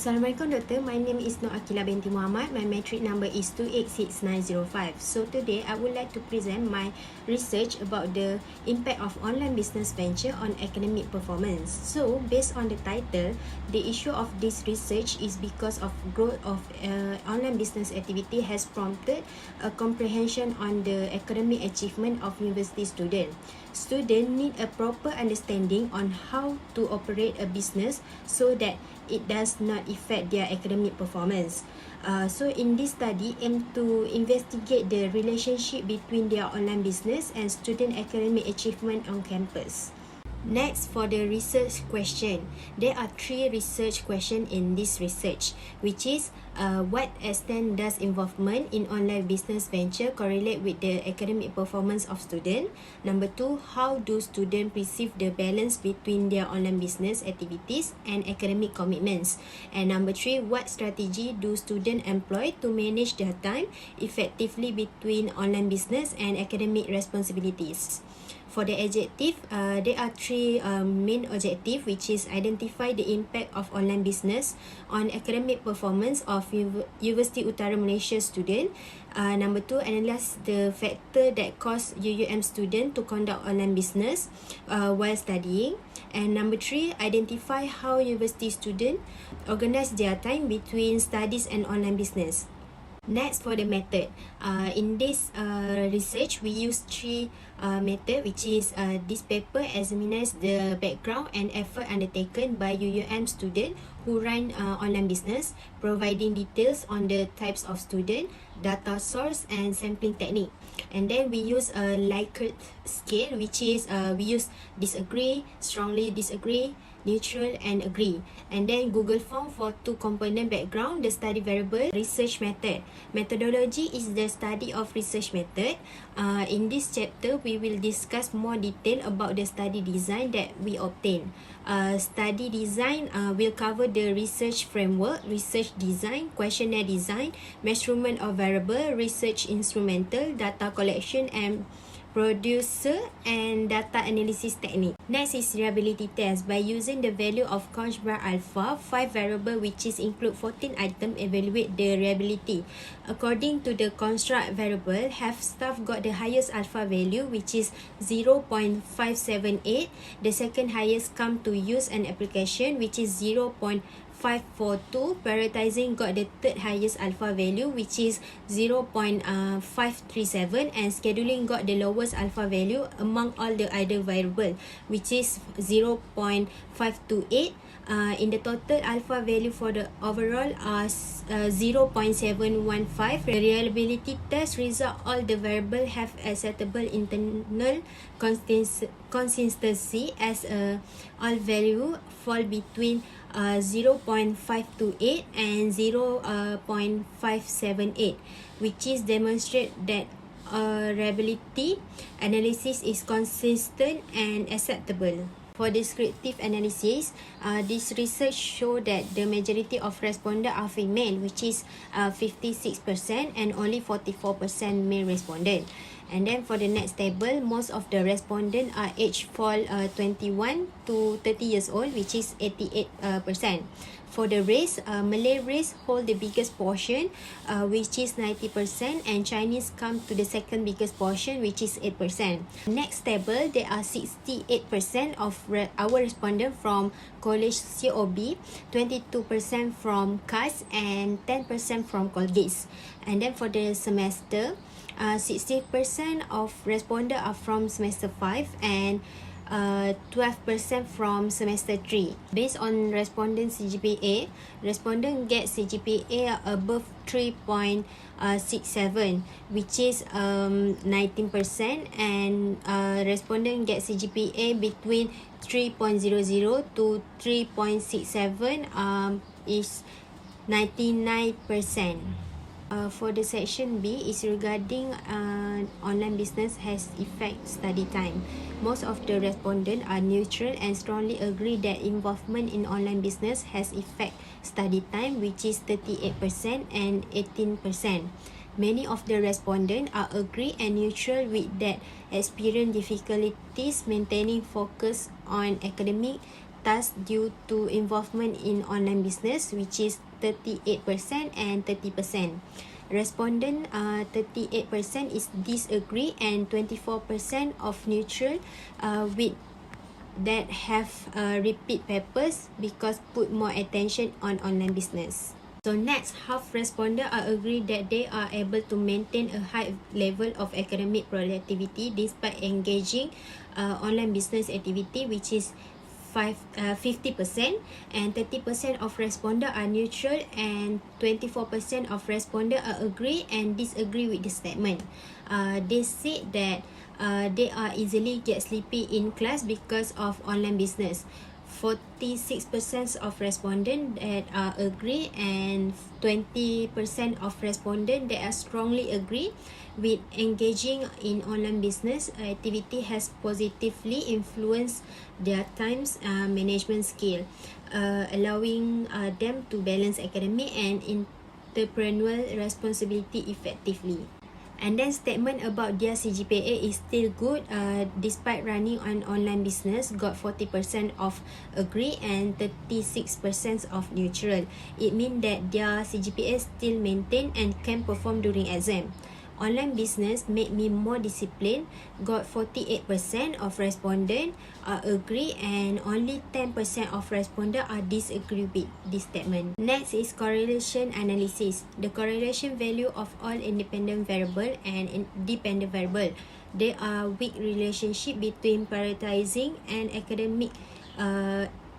Assalamualaikum Doktor, my name is Nur Akila binti Muhammad. My matric number is 286905. So today I would like to present my research about the impact of online business venture on academic performance. So based on the title, the issue of this research is because of growth of online business activity has prompted a comprehension on the academic achievement of university students. Students need a proper understanding on how to operate a business so that it does not affect their academic performance. So in this study, aim to investigate the relationship between their online business and student academic achievement on campus. Next, for the research question, there are 3 research questions in this research, which is what extent does involvement in online business venture correlate with the academic performance of students? Number 2, how do students perceive the balance between their online business activities and academic commitments? And number 3, what strategy do students employ to manage their time effectively between online business and academic responsibilities? For the objective, there are 3 main objectives, which is identify the impact of online business on academic performance of Universiti Utara Malaysia student. Number 2, analyze the factor that cause UUM student to conduct online business while studying. And number 3, identify how university student organize their time between studies and online business. Next, for the method, in this research we use 3 method, which is this paper examines the background and effort undertaken by UUM student who run online business, providing details on the types of student, data source and sampling technique. And then we use a Likert scale, which is we use disagree, strongly disagree, neutral and agree. And then Google Form for 2 component background, the study variable, research method. Methodology is the study of research method. In this chapter, we will discuss more detail about the study design that we obtain. Study design will cover the research framework, research design, questionnaire design, measurement of variable, research instrumental, data collection and producer and data analysis technique. Next is reliability test. By using the value of Kochbar alpha, 5 variable which is include 14 item evaluate the reliability. According to the construct variable, have staff got the highest alpha value, which is 0.578. The second highest come to use an application, which is 0.542. Prioritizing got the third highest alpha value, which is 0.537, and scheduling got the lowest alpha value among all the other variable, which is 0.528. In the total alpha value for the overall 0.715. The reliability test result, all the variable have acceptable internal consistency as all value fall between 0.528 and 0.578, which is demonstrate that reliability analysis is consistent and acceptable. For descriptive analysis, this research show that the majority of respondents are female, which is 56%, and only 44% male respondent. And then for the next table, most of the respondents are age fall 21 to 30 years old, which is 88%. For the race, Malay race hold the biggest portion, which is 90%, and Chinese come to the second biggest portion, which is 8%. Next table, there are 68% of our respondents from college COB, 22% from CAS, and 10% from Colgate. And then for the semester, 60% of respondents are from semester 5 and 12% from semester 3. Based on respondent CGPA, respondent get CGPA above 3.67, which is 19%, and respondent get CGPA between 3.00 to 3.67 is 99%. For the section B is regarding online business has effect study time. Most of the respondents are neutral and strongly agree that involvement in online business has effect study time, which is 38% and 18%. Many of the respondents are agree and neutral with that experience difficulties maintaining focus on academic task due to involvement in online business, which is 38% and 30%. Respondent 38% is disagree and 24% of neutral, with that have repeat papers because put more attention on online business. So next, half respondents are agree that they are able to maintain a high level of academic productivity despite engaging online business activity, which is 50%, and 30% of respondents are neutral, and 24% of respondents are agree and disagree with the statement. They said that they are easily get sleepy in class because of online business. 46% of respondents that are agree and 20% of respondents that are strongly agree with engaging in online business activity has positively influenced their times management skill, allowing them to balance academic and entrepreneurial responsibility effectively. And then statement about their CGPA is still good despite running an online business, got 40% of agree and 36% of neutral. It means that their CGPA still maintained and can perform during exam. Online business made me more disciplined, got 48% of respondents agree and only 10% of respondents are disagree with this statement. Next is correlation analysis. The correlation value of all independent variable and dependent variable. There are weak relationship between prioritizing and academic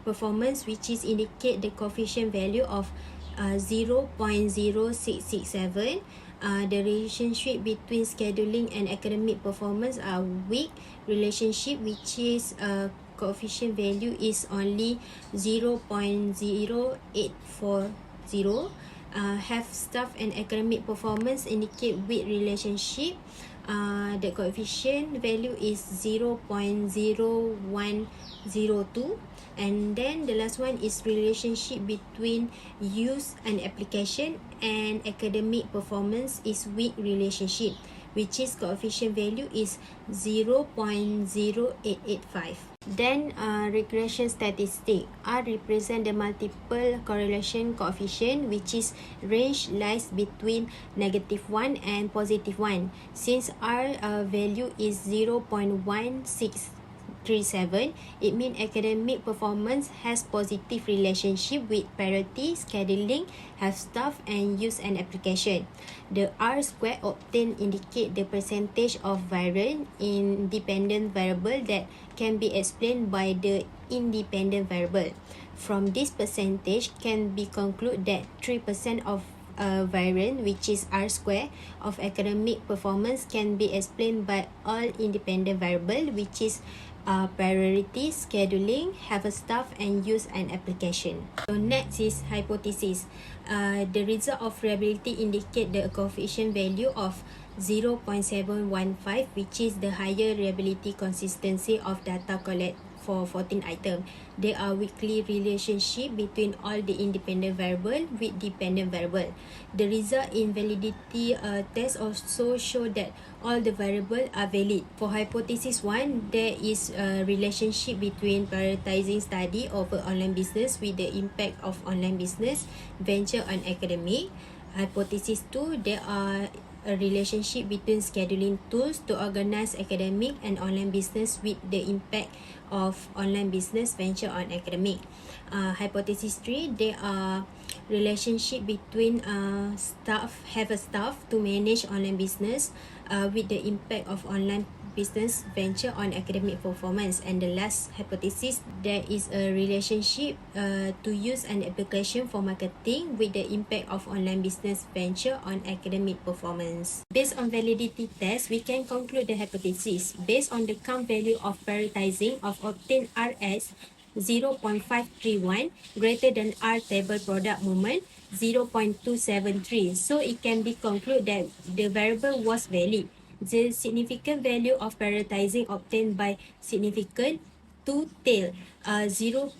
performance, which is indicate the coefficient value of 0.0667. The relationship between scheduling and academic performance are weak relationship, which is coefficient value is only 0.0840. Have staff and academic performance indicate weak relationship. The coefficient value is 0.0102. And then the last one is relationship between use and application and academic performance is weak relationship, which is coefficient value is 0.0885. Then regression statistic. R represent the multiple correlation coefficient, which is range lies between -1 and +1. Since R value is 0.1637, it means academic performance has positive relationship with parity, scheduling, have staff, and use and application. The R square obtained indicate the percentage of variance in dependent variable that can be explained by the independent variable. From this percentage can be concluded that 3% of variance, which is R square, of academic performance can be explained by all independent variable, which is priority, scheduling, have a staff, and use an application. So next is hypothesis. The result of reliability indicate the coefficient value of 0.715, which is the higher reliability consistency of data collect for 14 items. There are weekly relationship between all the independent variable with dependent variable. The result in validity test also show that all the variables are valid. For hypothesis 1, there is a relationship between prioritizing study over online business with the impact of online business venture on academic. Hypothesis 2, there are a relationship between scheduling tools to organize academic and online business with the impact of online business venture on academic. Hypothesis 3, there are relationship between have a staff to manage online business with the impact of online business venture on academic performance. And the last hypothesis, there is a relationship to use an application for marketing with the impact of online business venture on academic performance. Based on validity test, we can conclude the hypothesis. Based on the count value of prioritizing of obtained RS 0.531 greater than R table product movement 0.273. So it can be concluded that the variable was valid. The significant value of prioritizing obtained by significant 2 tail 0.00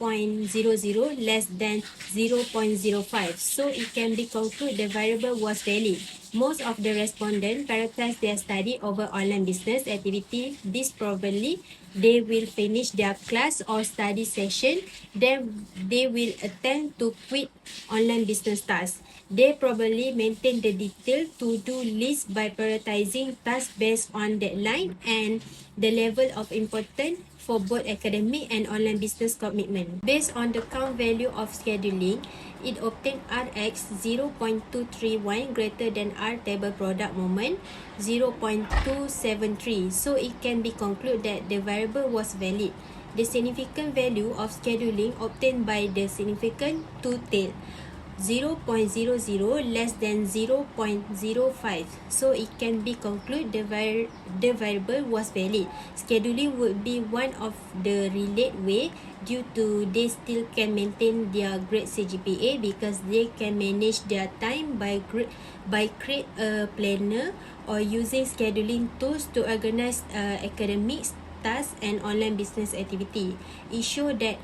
less than 0.05. So it can be concluded the variable was valid. Most of the respondents prioritize their study over online business activity. This probably they will finish their class or study session, then they will attempt to quit online business tasks. They probably maintain the detailed to-do list by prioritizing tasks based on deadline and the level of importance for both academic and online business commitment. Based on the count value of scheduling, it obtained Rx 0.231 greater than R table product moment 0.273. So it can be concluded that the variable was valid. The significant value of scheduling obtained by the significant two tail 0.00 less than 0.05. So it can be concluded the variable was valid. Scheduling would be one of the related way due to they still can maintain their grade CGPA because they can manage their time by create a planner or using scheduling tools to organize academics, tasks and online business activity. It shows that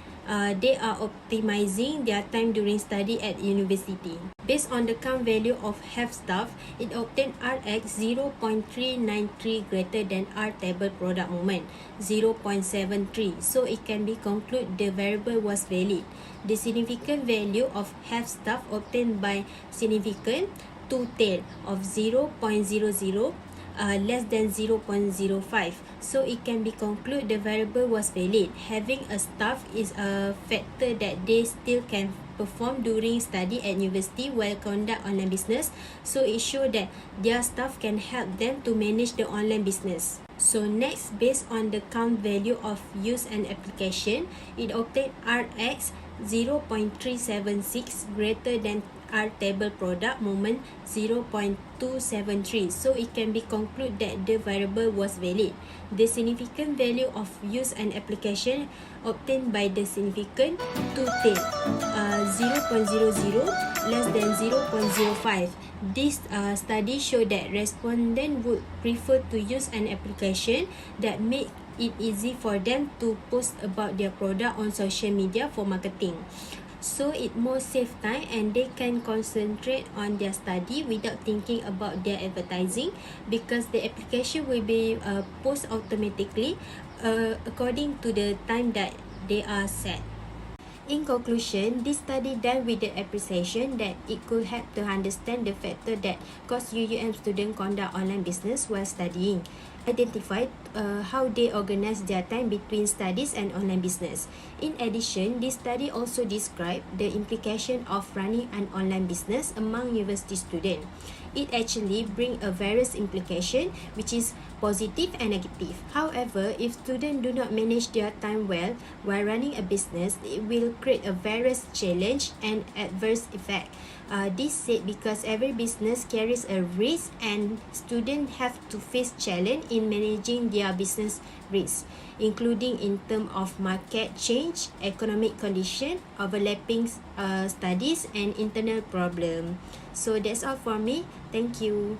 they are optimizing their time during study at university. Based on the count value of half staff, it obtained Rx 0.393 greater than R table product moment 0.73. So it can be concluded the variable was valid. The significant value of half staff obtained by significant two tail of 0.00 less than 0.05. So it can be concluded the variable was valid. Having a staff is a factor that they still can perform during study at university while conduct online business. So it shows that their staff can help them to manage the online business. So next, based on the count value of use and application, it obtained Rx 0.376 greater than R table product moment 0.273. So it can be concluded that the variable was valid. The significant value of use and application obtained by the significant two tail 0.00 less than 0.05. This study showed that respondents would prefer to use an application that make it easy for them to post about their product on social media for marketing. So it more save time and they can concentrate on their study without thinking about their advertising because the application will be post automatically according to the time that they are set. In conclusion, this study done with the appreciation that it could help to understand the factor that cause UUM students conduct online business while studying. Identify how they organize their time between studies and online business. In addition, this study also described the implication of running an online business among university students. It actually brings a various implication which is positive and negative. However, if students do not manage their time well while running a business, it will create a various challenge and adverse effect. This said because every business carries a risk and students have to face challenge in managing their business risk, including in terms of market change, economic condition, overlapping studies and internal problem. So that's all for me. Thank you.